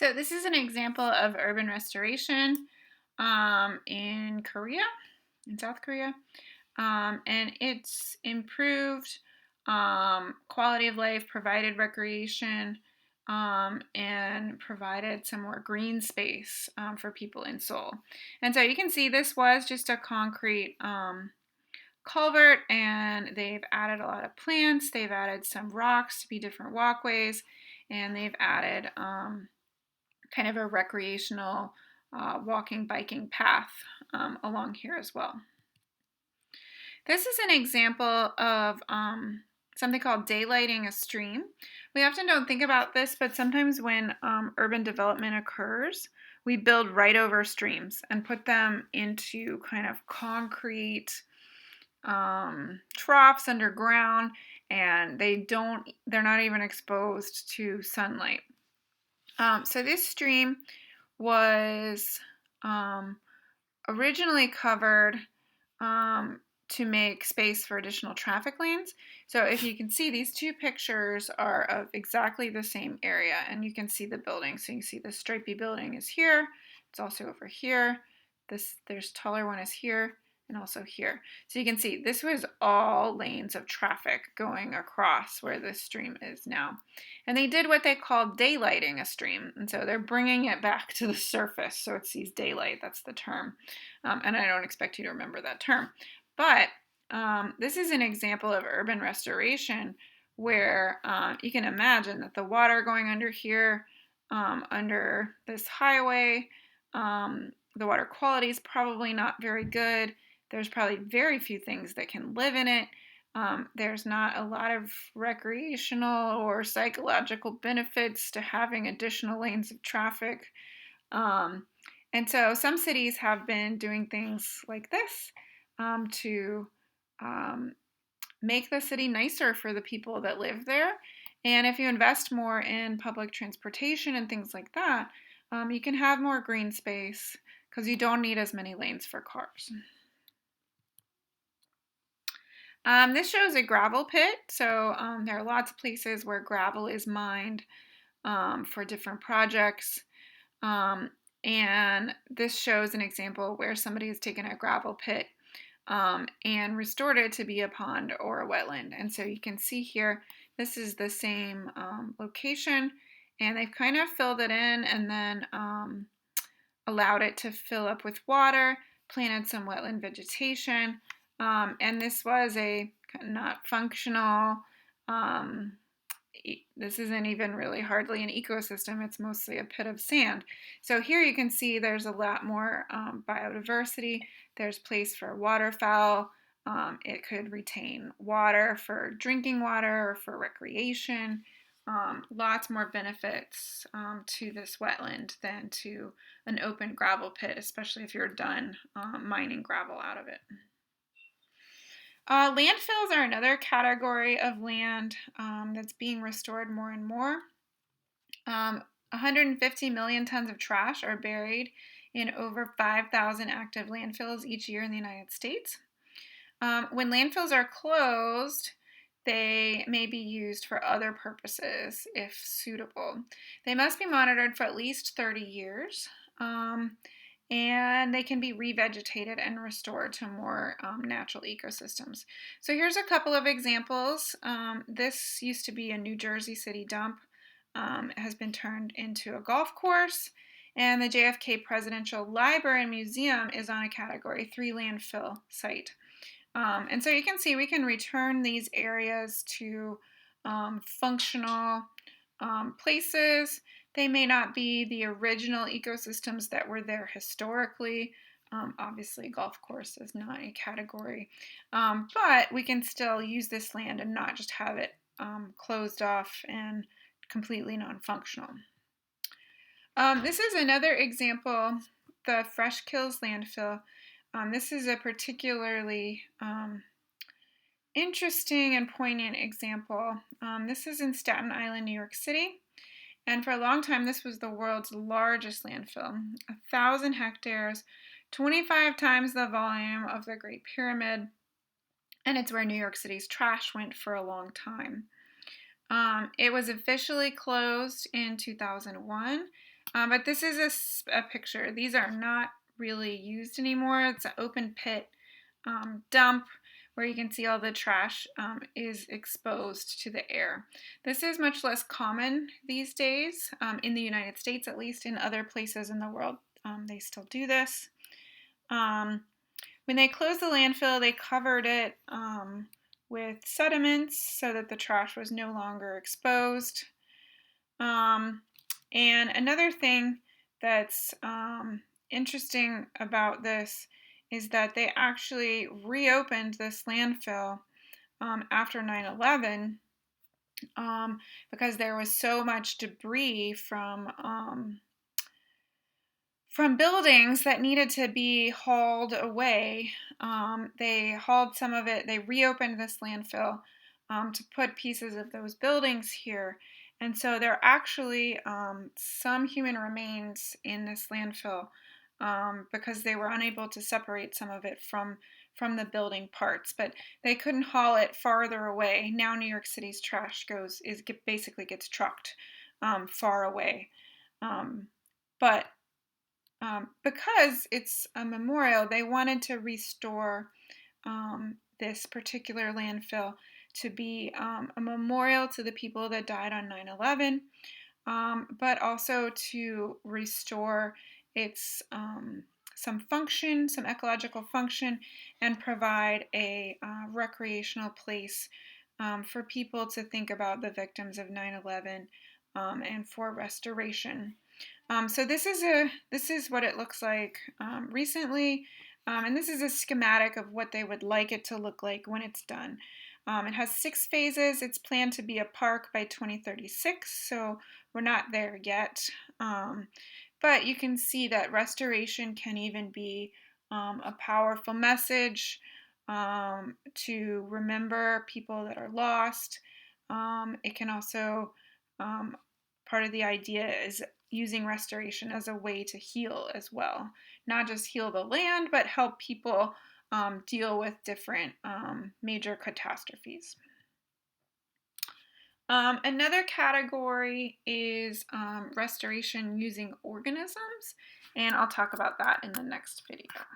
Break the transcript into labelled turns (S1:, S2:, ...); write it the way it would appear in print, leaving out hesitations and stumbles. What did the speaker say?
S1: So this is an example of urban restoration in Korea, in South Korea. And it's improved quality of life, provided recreation, and provided some more green space for people in Seoul. And so you can see this was just a concrete culvert, and they've added a lot of plants. They've added some rocks to be different walkways, and they've added kind of a recreational walking, biking path along here as well. This is an example of something called daylighting a stream. We often don't think about this, but sometimes when urban development occurs, we build right over streams and put them into kind of concrete troughs underground, and they're not even exposed to sunlight. So this stream was originally covered to make space for additional traffic lanes. So if you can see, these two pictures are of exactly the same area, and you can see the building. So you see the stripy building is here. It's also over here. There's taller one is here, and also here. So you can see this was all lanes of traffic going across where this stream is now. And they did what they called daylighting a stream. And so they're bringing it back to the surface. So it sees daylight, that's the term. And I don't expect you to remember that term. But this is an example of urban restoration where you can imagine that the water going under here, under this highway, the water quality is probably not very good. There's probably very few things that can live in it. There's not a lot of recreational or psychological benefits to having additional lanes of traffic. And so some cities have been doing things like this to make the city nicer for the people that live there. And if you invest more in public transportation and things like that, you can have more green space because you don't need as many lanes for cars. This shows a gravel pit. So there are lots of places where gravel is mined for different projects. And this shows an example where somebody has taken a gravel pit and restored it to be a pond or a wetland. And so you can see here, this is the same location, and they've kind of filled it in and then allowed it to fill up with water, planted some wetland vegetation, and this was a not functional, this isn't even really hardly an ecosystem, it's mostly a pit of sand. So here you can see there's a lot more biodiversity. There's place for waterfowl. It could retain water for drinking water or for recreation. Lots more benefits to this wetland than to an open gravel pit, especially if you're done mining gravel out of it. Landfills are another category of land that's being restored more and more. 150 million tons of trash are buried in over 5,000 active landfills each year in the United States. When landfills are closed, they may be used for other purposes if suitable. They must be monitored for at least 30 years. And they can be revegetated and restored to more natural ecosystems. So here's a couple of examples. This used to be a New Jersey City dump. It has been turned into a golf course, and the JFK Presidential Library and Museum is on a Category 3 landfill site. And so you can see we can return these areas to functional places. They may not be the original ecosystems that were there historically. Obviously, golf course is not a category, but we can still use this land and not just have it closed off and completely non-functional. This is another example, the Fresh Kills landfill. This is a particularly interesting and poignant example. This is in Staten Island, New York City. And for a long time, this was the world's largest landfill, 1,000 hectares, 25 times the volume of the Great Pyramid, and it's where New York City's trash went for a long time. It was officially closed in 2001 But this is a picture. These are not really used anymore. It's an open pit dump where you can see all the trash is exposed to the air. This is much less common these days, in the United States at least. In other places in the world, they still do this. When they closed the landfill, they covered it with sediments so that the trash was no longer exposed. And another thing that's interesting about this is that they actually reopened this landfill after 9/11 because there was so much debris from buildings that needed to be hauled away. They hauled some of it, they reopened this landfill to put pieces of those buildings here. And so there are actually some human remains in this landfill because they were unable to separate some of it from the building parts, but they couldn't haul it farther away. Now New York City's trash basically gets trucked far away. But because it's a memorial, they wanted to restore this particular landfill to be a memorial to the people that died on 9/11, but also to restore its some function, some ecological function, and provide a recreational place for people to think about the victims of 9/11 and for restoration. So this is what it looks like recently, and this is a schematic of what they would like it to look like when it's done. It has 6 phases. It's planned to be a park by 2036, so we're not there yet. But you can see that restoration can even be a powerful message to remember people that are lost. It can also, part of the idea is using restoration as a way to heal as well. Not just heal the land, but help people deal with different major catastrophes. Another category is restoration using organisms, and I'll talk about that in the next video.